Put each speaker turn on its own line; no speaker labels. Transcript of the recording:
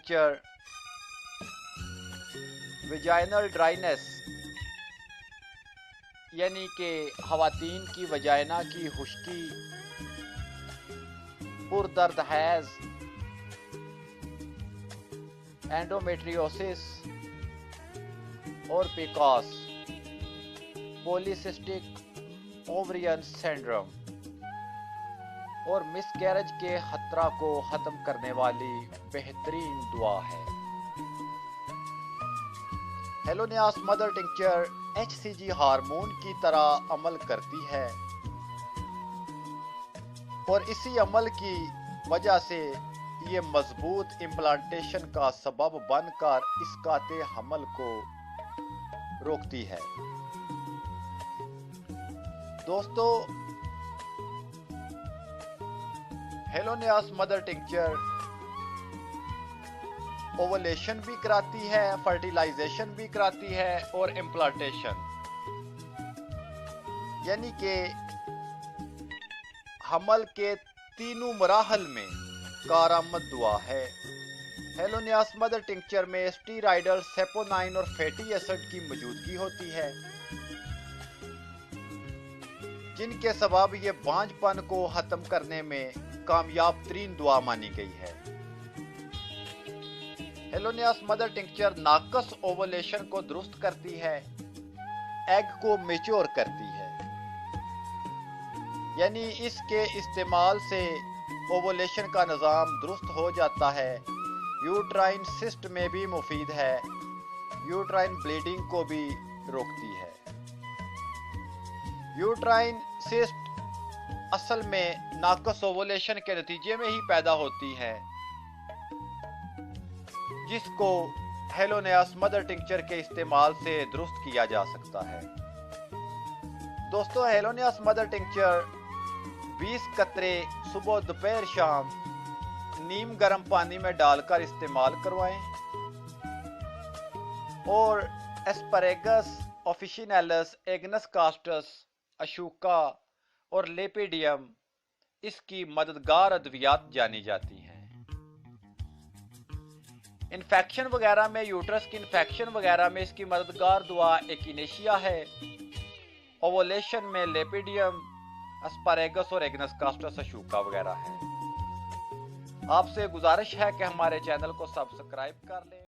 Tincture vaginal dryness यानी कि ख़वातीन की वजाइना की खुश्की, पुरदर्द हैज़, एंडोमेट्रियोसिस और पीकॉस, पॉलीसिस्टिक ओवरियन सिंड्रोम और मिसकैरेज के खतरा को ख़त्म करने वाली बेहतरीन दुआ है। हेलोनियास मदर टिंक्चर HCG हार्मोन की तरह अमल करती है और इसी अमल की वजह से ये मजबूत इम्प्लांटेशन का सबब बनकर इसकाते हमल को रोकती है। दोस्तों, हेलोनियास मदर टिंक्चर ओवुलेशन भी कराती है, फर्टिलाइजेशन भी कराती है और इम्प्लांटेशन यानी कि हमल के तीनों मराहल में कारआमद दुआ है। हेलोनियास मदर टिंक्चर में स्टीराइडल, सेपोनाइन और फैटी एसिड की मौजूदगी होती है, जिनके सबब ये बांझपन को खत्म करने में कामयाब तरीन दुआ मानी गई है। हेलोनियास मदर टिंक्चर नाकस ओवुलेशन को दुरुस्त करती है, एग को मैच्योर करती है, यानी इसके इस्तेमाल से ओवुलेशन का निज़ाम दुरुस्त हो जाता है। यूट्राइन सिस्ट में भी मुफीद है, यूट्राइन ब्लीडिंग को भी रोकती है। यूट्राइन सिस्ट असल में नाकस ओवुलेशन के नतीजे में ही पैदा होती है, जिसको हेलोनियास मदर टिंक्चर के इस्तेमाल से दुरुस्त किया जा सकता है। दोस्तों, हेलोनियास मदर टिंक्चर 20 कतरे सुबह दोपहर शाम नीम गर्म पानी में डालकर इस्तेमाल करवाएं और एस्परेगस ऑफिशिनैलिस, एग्नस कास्टस, अशोका और लेपिडियम इसकी मददगार अद्वियात जानी जाती हैं। इन्फेक्शन वगैरह में, यूट्रस की इन्फेक्शन वगैरह में इसकी मददगार दुआ एकिनेशिया है। ओवुलेशन में लेपिडियम, एस्परेगस और एग्नस कास्टस, अशोका वगैरह है। आपसे गुजारिश है कि हमारे चैनल को सब्सक्राइब कर लें।